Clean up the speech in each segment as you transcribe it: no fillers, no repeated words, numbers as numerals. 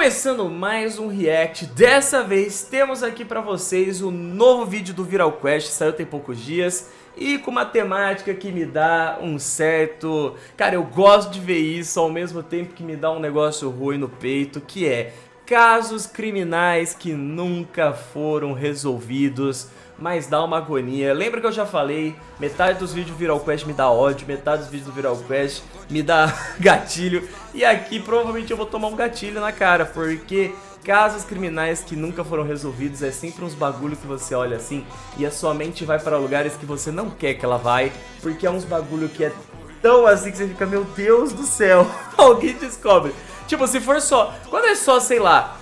Começando mais um react, dessa vez temos aqui pra vocês o novo vídeo do Viral Quest, saiu tem poucos dias e com uma temática que me dá um certo... Cara, eu gosto de ver isso ao mesmo tempo que me dá um negócio ruim no peito, que é casos criminais que nunca foram resolvidos, mas dá uma agonia. Lembra que eu já falei, metade dos vídeos do Viral Quest me dá ódio, metade dos vídeos do Viral Quest me dá gatilho. E aqui provavelmente eu vou tomar um gatilho na cara, porque casos criminais que nunca foram resolvidos é sempre uns bagulho que você olha assim e a sua mente vai para lugares que você não quer que ela vai, porque é uns bagulho que é tão assim que você fica, meu Deus do céu, alguém descobre. Tipo, se for só, quando é só, sei lá,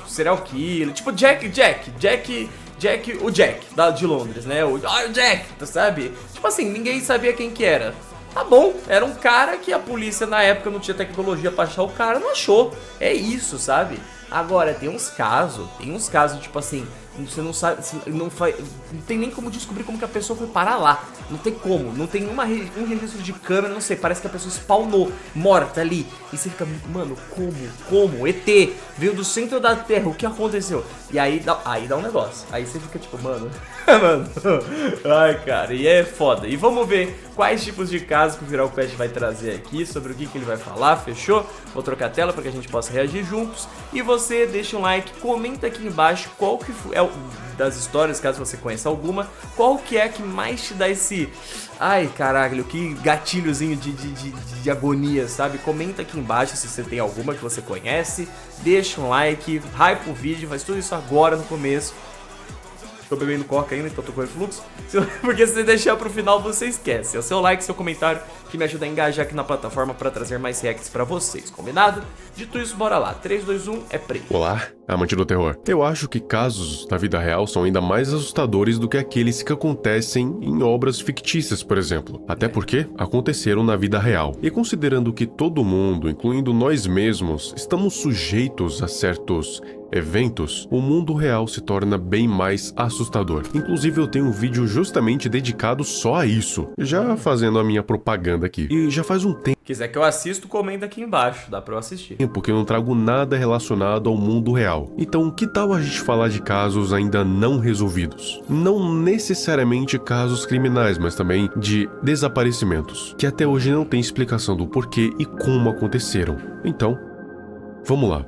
serial killer, tipo Jack, o Jack, de Londres, né? O Jack, tu sabe? Tipo assim, ninguém sabia quem que era. Tá bom, era um cara que a polícia na época não tinha tecnologia pra achar o cara, não achou. É isso, sabe? Agora, tem uns casos, tipo assim, você não sabe, não tem nem como descobrir como que a pessoa foi parar lá. Não tem como, não tem um registro de câmera, não sei, parece que a pessoa spawnou, morta ali. E você fica, mano, como? ET, veio do centro da Terra, o que aconteceu? E aí dá um negócio, aí você fica tipo, mano, ai cara, e é foda. E vamos ver quais tipos de casos que o Viral Quest vai trazer aqui, sobre o que ele vai falar, fechou? Vou trocar a tela para que a gente possa reagir juntos. E você deixa um like, comenta aqui embaixo qual que é das histórias, caso você conheça alguma, qual que é a que mais te dá esse... Ai, caralho, que gatilhozinho de agonia, sabe? Comenta aqui embaixo se você tem alguma que você conhece, deixa um like, hype o vídeo, faz tudo isso agora no começo. Tô bebendo coca ainda, então tô com refluxo. Porque se você deixar pro final, você esquece. É o seu like, seu comentário que me ajuda a engajar aqui na plataforma pra trazer mais reacts pra vocês, combinado? Dito isso, bora lá. 3, 2, 1, é play. Olá, amante do terror. Eu acho que casos da vida real são ainda mais assustadores do que aqueles que acontecem em obras fictícias, por exemplo. Até porque aconteceram na vida real. E considerando que todo mundo, incluindo nós mesmos, estamos sujeitos a certos eventos, o mundo real se torna bem mais assustador. Inclusive eu tenho um vídeo justamente dedicado só a isso, já fazendo a minha propaganda aqui. E já faz um tempo Quiser que eu assisto, comenta aqui embaixo, dá pra eu assistir. porque eu não trago nada relacionado ao mundo real. Então, que tal a gente falar de casos ainda não resolvidos? Não necessariamente casos criminais, mas também de desaparecimentos, que até hoje não tem explicação do porquê e como aconteceram. Então, vamos lá.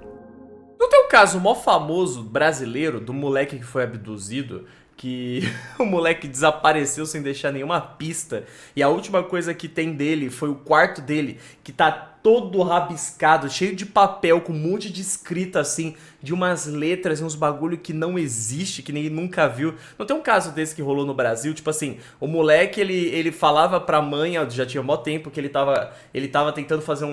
Não tem um caso mó famoso brasileiro do moleque que foi abduzido, que o moleque desapareceu sem deixar nenhuma pista, e a última coisa que tem dele foi o quarto dele, que tá todo rabiscado, cheio de papel, com um monte de escrita assim, de umas letras e uns bagulho que não existe, que ninguém nunca viu. Não tem um caso desse que rolou no Brasil? Tipo assim, o moleque, ele falava pra mãe, já tinha mó tempo que ele tava tentando fazer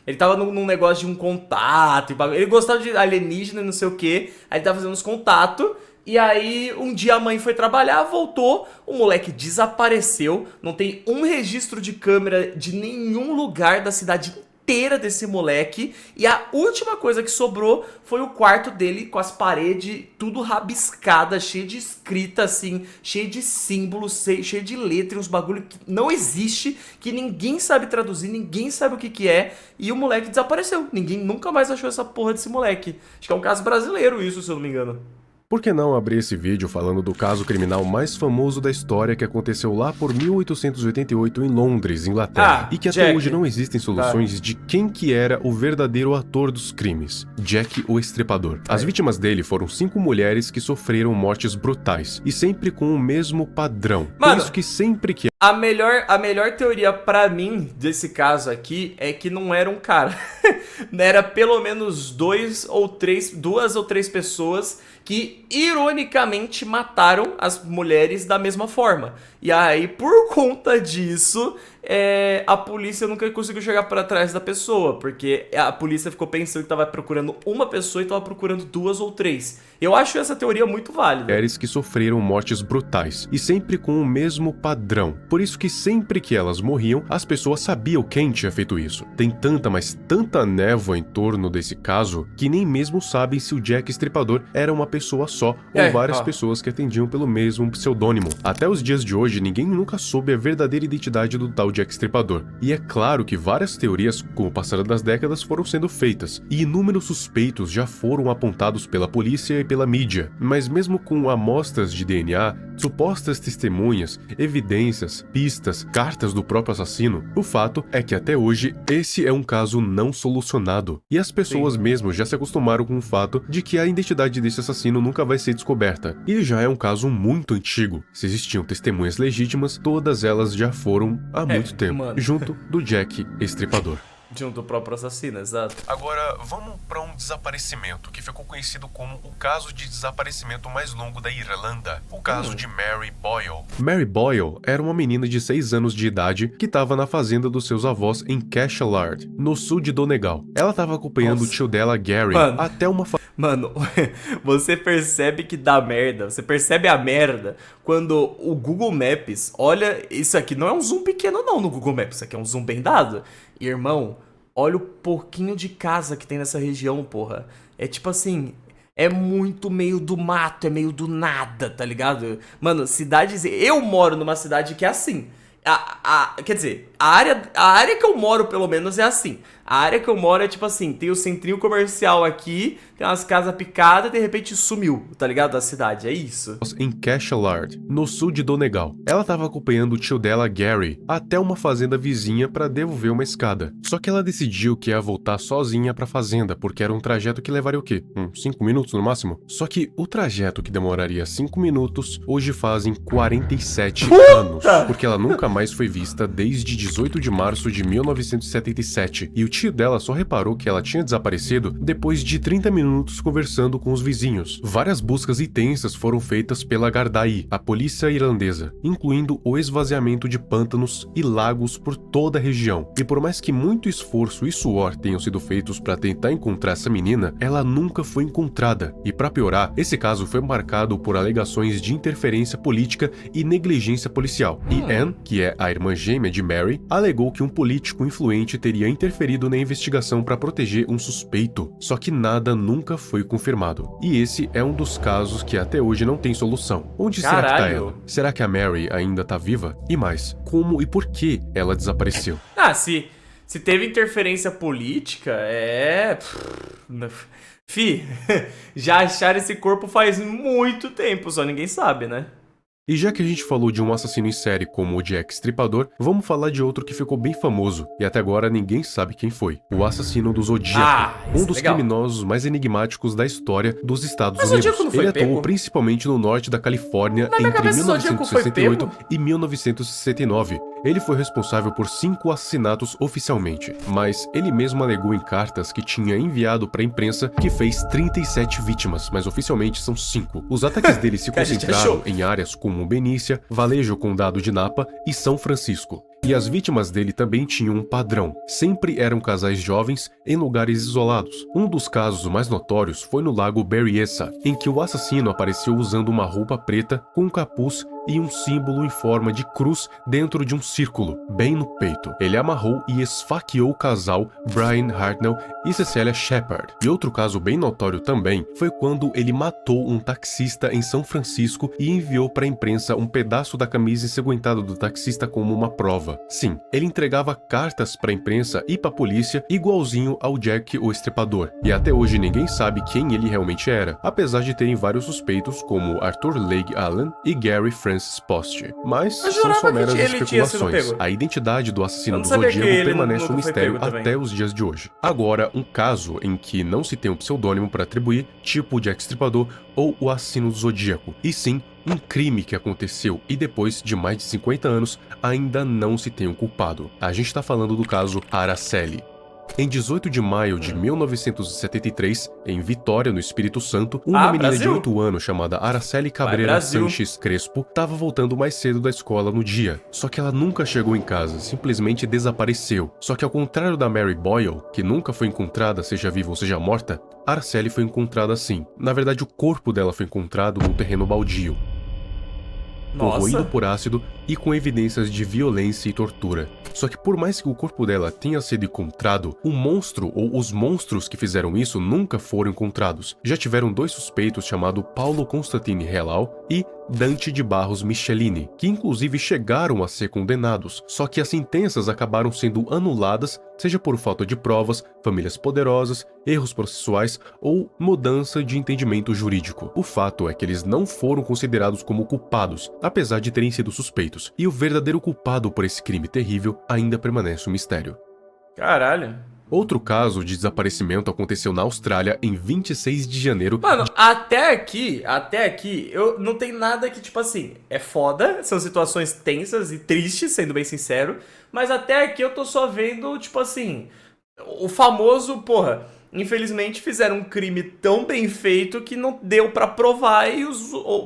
ele tava num negócio de um contato, ele gostava de alienígena e não sei o que, aí ele tava fazendo uns contatos. E aí, um dia a mãe foi trabalhar, voltou, o moleque desapareceu, não tem um registro de câmera de nenhum lugar da cidade inteira desse moleque, e a última coisa que sobrou foi o quarto dele com as paredes tudo rabiscadas, cheio de escrita assim, cheio de símbolos, cheio de letras, uns bagulho que não existe, que ninguém sabe traduzir, ninguém sabe o que é, e o moleque desapareceu. Ninguém nunca mais achou essa porra desse moleque. Acho que é um caso brasileiro isso, se eu não me engano. Por que não abrir esse vídeo falando do caso criminal mais famoso da história que aconteceu lá por 1888 em Londres, Inglaterra, e que até hoje não existem soluções de quem que era o verdadeiro ator dos crimes, Jack o Estripador. As vítimas dele foram 5 mulheres que sofreram mortes brutais, e sempre com o mesmo padrão. Mano, por isso que sempre que a melhor teoria pra mim desse caso aqui é que não era um cara. Era pelo menos duas ou três pessoas que ironicamente mataram as mulheres da mesma forma. E aí, por conta disso, a polícia nunca conseguiu chegar pra trás da pessoa, porque a polícia ficou pensando que tava procurando uma pessoa e tava procurando 2 ou 3. Eu acho essa teoria muito válida. Mulheres que sofreram mortes brutais, e sempre com o mesmo padrão. Por isso que sempre que elas morriam, as pessoas sabiam quem tinha feito isso. Tem tanta, mas tanta névoa em torno desse caso, que nem mesmo sabem se o Jack Estripador era uma pessoa só, ou várias pessoas que atendiam pelo mesmo pseudônimo. Até os dias de hoje, ninguém nunca soube a verdadeira identidade do tal o Jack Stripador. E é claro que várias teorias, com o passar das décadas, foram sendo feitas, e inúmeros suspeitos já foram apontados pela polícia e pela mídia. Mas mesmo com amostras de DNA, supostas testemunhas, evidências, pistas, cartas do próprio assassino, o fato é que até hoje esse é um caso não solucionado. E as pessoas mesmo já se acostumaram com o fato de que a identidade desse assassino nunca vai ser descoberta. E já é um caso muito antigo. Se existiam testemunhas legítimas, todas elas já foram há muito tempo, junto do Jack Estripador. Junto ao próprio assassino, exato. Agora, vamos para um desaparecimento que ficou conhecido como o caso de desaparecimento mais longo da Irlanda, o caso de Mary Boyle. Mary Boyle era uma menina de 6 anos de idade que estava na fazenda dos seus avós em Cashel, no sul de Donegal. Ela estava acompanhando o tio dela, Gary, até uma... Mano, você percebe que dá merda, você percebe a merda quando o Google Maps, olha, isso aqui não é um zoom pequeno não no Google Maps, isso aqui é um zoom bem dado. Irmão, olha o pouquinho de casa que tem nessa região, porra. É tipo assim, é muito meio do mato, é meio do nada, tá ligado? Mano, cidades... Eu moro numa cidade que é assim. Quer dizer, a área que eu moro, pelo menos, é assim. A área que eu moro é tipo assim, tem o centrinho comercial aqui, tem umas casas picadas e de repente sumiu, tá ligado? Da cidade, é isso. Em Cashel, no sul de Donegal. Ela estava acompanhando o tio dela, Gary, até uma fazenda vizinha para devolver uma escada. Só que ela decidiu que ia voltar sozinha pra fazenda, porque era um trajeto que levaria o quê? 5 minutos no máximo? Só que o trajeto que demoraria 5 minutos, hoje fazem 47 anos. Porque ela nunca mais foi vista desde 18 de março de 1977. E o tio dela só reparou que ela tinha desaparecido depois de 30 minutos conversando com os vizinhos. Várias buscas intensas foram feitas pela Gardaí, a polícia irlandesa, incluindo o esvaziamento de pântanos e lagos por toda a região. E por mais que muito esforço e suor tenham sido feitos para tentar encontrar essa menina, ela nunca foi encontrada. E para piorar, esse caso foi marcado por alegações de interferência política e negligência policial. E Anne, que é a irmã gêmea de Mary, alegou que um político influente teria interferido na investigação para proteger um suspeito, só que nada nunca foi confirmado. E esse é um dos casos que até hoje não tem solução. Onde será que tá ela? Será que a Mary ainda tá viva? E mais, como e por que ela desapareceu? Se teve interferência política, já acharam esse corpo faz muito tempo, só ninguém sabe, né? E já que a gente falou de um assassino em série como o Jack Stripador, vamos falar de outro que ficou bem famoso, e até agora ninguém sabe quem foi. O assassino do Zodíaco, um dos criminosos mais enigmáticos da história dos Estados Unidos. Ele atuou principalmente no norte da Califórnia entre 1968 e 1969. Ele foi responsável por 5 assassinatos oficialmente, mas ele mesmo alegou em cartas que tinha enviado para a imprensa que fez 37 vítimas, mas oficialmente são 5. Os ataques dele se concentraram em áreas como Benícia, Valejo Condado de Napa e São Francisco. E as vítimas dele também tinham um padrão. Sempre eram casais jovens em lugares isolados. Um dos casos mais notórios foi no lago Berryessa, em que o assassino apareceu usando uma roupa preta com um capuz e um símbolo em forma de cruz dentro de um círculo, bem no peito. Ele amarrou e esfaqueou o casal Brian Hartnell e Cecilia Shepard. E outro caso bem notório também foi quando ele matou um taxista em São Francisco e enviou para a imprensa um pedaço da camisa ensanguentada do taxista como uma prova. Sim, ele entregava cartas para a imprensa e para a polícia igualzinho ao Jack o Estripador. E até hoje ninguém sabe quem ele realmente era, apesar de terem vários suspeitos como Arthur Legge Allen e Gary Francis Post. Mas são só meras especulações. A identidade do assassino do Zodíaco permanece um mistério até os dias de hoje. Agora, um caso em que não se tem um pseudônimo para atribuir, tipo o Jack Estripador ou o assassino do Zodíaco, e sim um crime que aconteceu e depois de mais de 50 anos ainda não se tem um culpado. A gente tá falando do caso Araceli. Em 18 de maio de 1973, em Vitória, no Espírito Santo, uma menina de 8 anos chamada Araceli Cabreira Sanches Crespo estava voltando mais cedo da escola no dia. Só que ela nunca chegou em casa, simplesmente desapareceu. Só que ao contrário da Mary Boyle, que nunca foi encontrada, seja viva ou seja morta, Araceli foi encontrada sim. Na verdade, o corpo dela foi encontrado num terreno baldio, corroído por ácido e com evidências de violência e tortura. Só que por mais que o corpo dela tenha sido encontrado, o monstro ou os monstros que fizeram isso nunca foram encontrados. Já tiveram 2 suspeitos chamados Paulo Constantine Hellau e Dante de Barros Michelini, que inclusive chegaram a ser condenados, só que as sentenças acabaram sendo anuladas, seja por falta de provas, famílias poderosas, erros processuais ou mudança de entendimento jurídico. O fato é que eles não foram considerados como culpados, apesar de terem sido suspeitos, e o verdadeiro culpado por esse crime terrível ainda permanece um mistério. Caralho. Outro caso de desaparecimento aconteceu na Austrália em 26 de janeiro. Mano, até aqui, eu não tem nada que, tipo assim, é foda, são situações tensas e tristes, sendo bem sincero, mas até aqui eu tô só vendo, tipo assim, o famoso, porra, infelizmente fizeram um crime tão bem feito que não deu pra provar e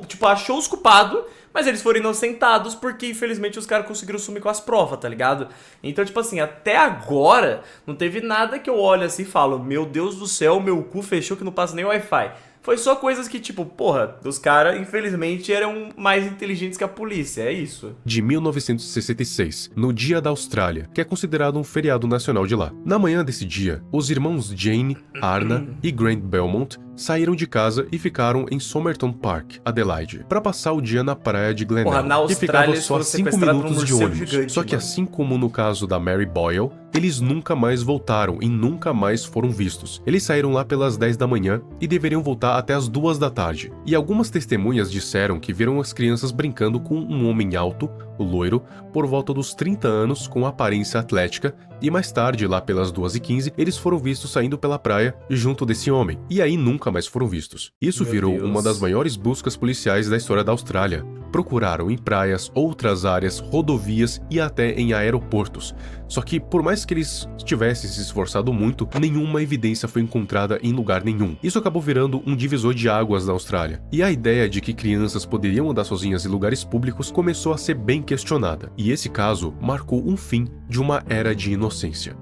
tipo, achou os culpados, mas eles foram inocentados porque, infelizmente, os caras conseguiram sumir com as provas, tá ligado? Então, tipo assim, até agora, não teve nada que eu olhe assim e falo, meu Deus do céu, meu cu fechou que não passa nem Wi-Fi. Foi só coisas que, tipo, porra, os caras, infelizmente, eram mais inteligentes que a polícia, é isso. De 1966, no Dia da Austrália, que é considerado um feriado nacional de lá. Na manhã desse dia, os irmãos Jane, Arna e Grant Belmont saíram de casa e ficaram em Somerton Park, Adelaide, para passar o dia na praia de Glenelg, que ficava só a 5 minutos de ônibus. Gigante, só que assim como no caso da Mary Boyle, eles nunca mais voltaram e nunca mais foram vistos. Eles saíram lá pelas 10 da manhã e deveriam voltar até as 2 da tarde. E algumas testemunhas disseram que viram as crianças brincando com um homem alto, loiro, por volta dos 30 anos, com aparência atlética, e mais tarde, lá pelas 2h15, eles foram vistos saindo pela praia junto desse homem, e aí nunca mais foram vistos. Isso virou uma das maiores buscas policiais da história da Austrália. Procuraram em praias, outras áreas, rodovias e até em aeroportos. Só que, por mais que eles tivessem se esforçado muito, nenhuma evidência foi encontrada em lugar nenhum. Isso acabou virando um divisor de águas na Austrália. E a ideia de que crianças poderiam andar sozinhas em lugares públicos começou a ser bem questionada. E esse caso marcou um fim de uma era de inocência.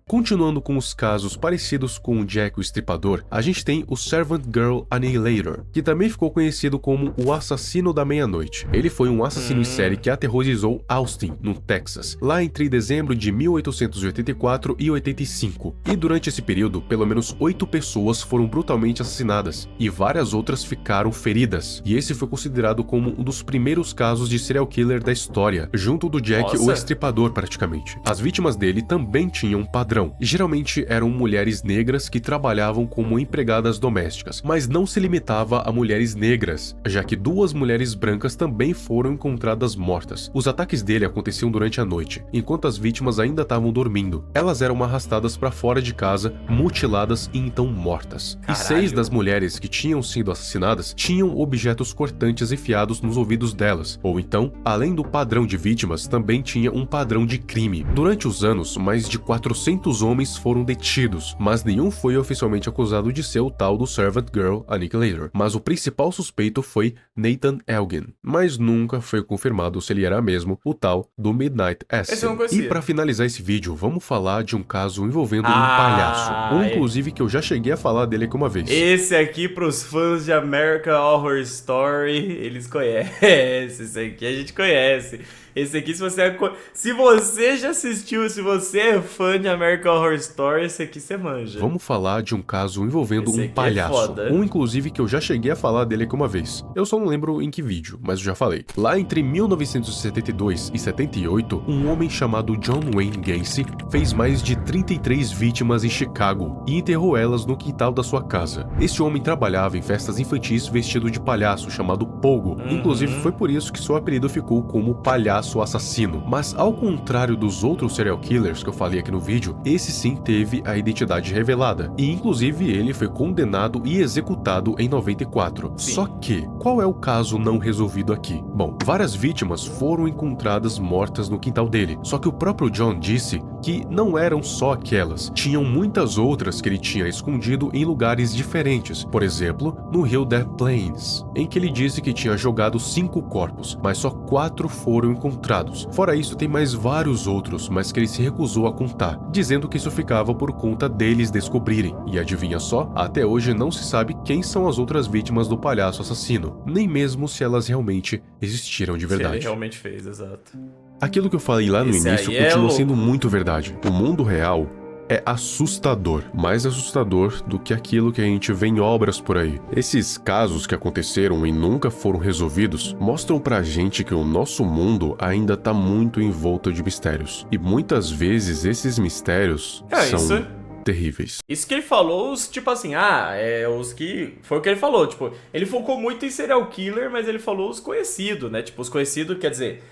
Continuando com os casos parecidos com o Jack o Estripador, a gente tem o Servant Girl Annihilator, que também ficou conhecido como o Assassino da Meia-Noite. Ele foi um assassino em série que aterrorizou Austin, no Texas, lá entre dezembro de 1884 e 85. E durante esse período, pelo menos 8 pessoas foram brutalmente assassinadas, e várias outras ficaram feridas. E esse foi considerado como um dos primeiros casos de serial killer da história, junto do Jack o Estripador praticamente. As vítimas dele também tinham um padrão. Geralmente eram mulheres negras que trabalhavam como empregadas domésticas, mas não se limitava a mulheres negras, já que 2 mulheres brancas também foram encontradas mortas. Os ataques dele aconteciam durante a noite, enquanto as vítimas ainda estavam dormindo. Elas eram arrastadas para fora de casa, mutiladas e então mortas. Caralho. E 6 das mulheres que tinham sido assassinadas tinham objetos cortantes enfiados nos ouvidos delas, ou então, além do padrão de vítimas, também tinha um padrão de crime. Durante os anos, mais de 400 homens foram detidos, mas nenhum foi oficialmente acusado de ser o tal do Servant Girl Annihilator. Mas o principal suspeito foi Nathan Elgin, mas nunca foi confirmado se ele era mesmo o tal do Midnight Assassin. E para finalizar esse vídeo, vamos falar de um caso envolvendo um palhaço, inclusive que eu já cheguei a falar dele aqui uma vez. Esse aqui, pros fãs de American Horror Story, eles conhecem. Esse aqui a gente conhece. Esse aqui, se você já assistiu, se você é fã de American Horror Story, esse aqui você manja. Vamos falar de um caso envolvendo um palhaço. Inclusive que eu já cheguei a falar dele aqui uma vez. Eu só não lembro em que vídeo, mas eu já falei. Lá entre 1972 e 78, um homem chamado John Wayne Gacy fez mais de 33 vítimas em Chicago e enterrou elas no quintal da sua casa. Esse homem trabalhava em festas infantis vestido de palhaço, chamado Pogo. Inclusive foi por isso que seu apelido ficou como Palhaço Assassino. Mas ao contrário dos outros serial killers que eu falei aqui no vídeo, esse sim teve a identidade revelada, e inclusive ele foi condenado e executado em 94. Sim. Só que, qual é o caso não resolvido aqui? Bom, várias vítimas foram encontradas mortas no quintal dele, só que o próprio John disse que não eram só aquelas, tinham muitas outras que ele tinha escondido em lugares diferentes, por exemplo, no rio Death Plains, em que ele disse que tinha jogado 5 corpos, mas só 4 foram encontrados. Fora isso, tem mais vários outros, mas que ele se recusou a contar, dizendo que isso ficava por conta deles descobrirem. E adivinha só? Até hoje não se sabe quem são as outras vítimas do palhaço assassino, nem mesmo se elas realmente existiram de verdade. Se ele realmente fez, exato. Aquilo que eu falei lá no início continua sendo muito verdade. O mundo real é assustador, mais assustador do que aquilo que a gente vê em obras por aí. Esses casos que aconteceram e nunca foram resolvidos mostram pra gente que o nosso mundo ainda tá muito envolto de mistérios. E muitas vezes esses mistérios são terríveis. Isso que ele falou, tipo assim, os que... Foi o que ele falou, tipo, ele focou muito em serial killer, mas ele falou os conhecidos, né? Tipo, os conhecidos, quer dizer...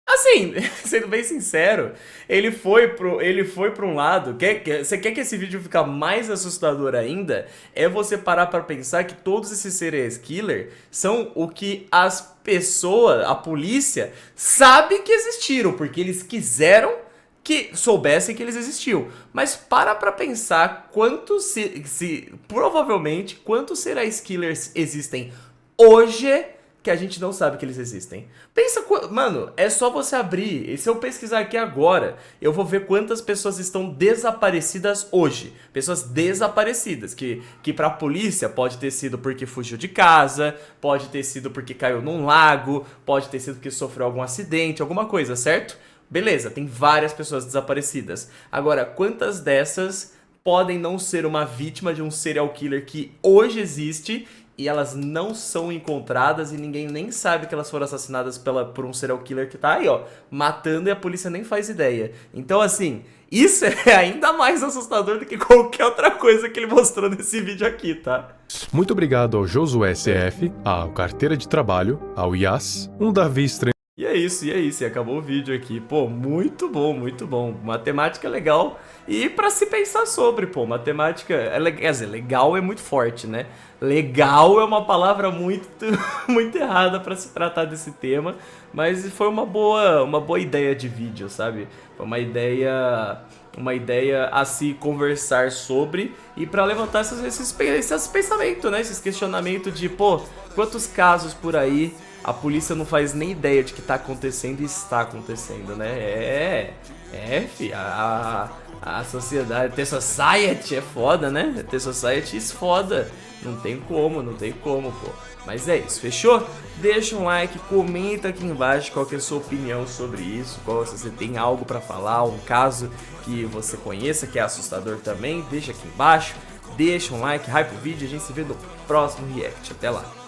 Assim, sendo bem sincero, ele foi pra um lado... Você quer que esse vídeo fique mais assustador ainda? É você parar pra pensar que todos esses serial killer são o que as pessoas, a polícia, sabe que existiram, porque eles quiseram que soubessem que eles existiam. Mas para pra pensar provavelmente quantos serial killers existem hoje que a gente não sabe que eles existem. Pensa, mano, é só você abrir, e se eu pesquisar aqui agora, eu vou ver quantas pessoas estão desaparecidas hoje. Pessoas desaparecidas, que pra polícia pode ter sido porque fugiu de casa, pode ter sido porque caiu num lago, pode ter sido porque sofreu algum acidente, alguma coisa, certo? Beleza, tem várias pessoas desaparecidas. Agora, quantas dessas podem não ser uma vítima de um serial killer que hoje existe e elas não são encontradas e ninguém nem sabe que elas foram assassinadas por um serial killer que tá aí, ó, matando e a polícia nem faz ideia. Então, assim, isso é ainda mais assustador do que qualquer outra coisa que ele mostrou nesse vídeo aqui, tá? Muito obrigado ao Josué CF, ao Carteira de Trabalho, ao Yas, um Davi Estranho. E é isso, e acabou o vídeo aqui. Pô, muito bom, muito bom. Matemática legal e pra se pensar sobre, pô, matemática, quer dizer, legal é muito forte, né? Legal é uma palavra muito, muito errada pra se tratar desse tema, mas foi uma boa ideia de vídeo, sabe? Foi uma ideia a se conversar sobre e pra levantar esses pensamentos, né? Esses questionamentos de, pô, quantos casos por aí a polícia não faz nem ideia de que tá acontecendo e está acontecendo, né? A sociedade, The Society é foda, né? The Society é foda. Não tem como, pô. Mas é isso, fechou? Deixa um like, comenta aqui embaixo qual que é a sua opinião sobre isso, se você tem algo pra falar, um caso que você conheça que é assustador também, deixa aqui embaixo, deixa um like, hype o vídeo, a gente se vê no próximo react. Até lá!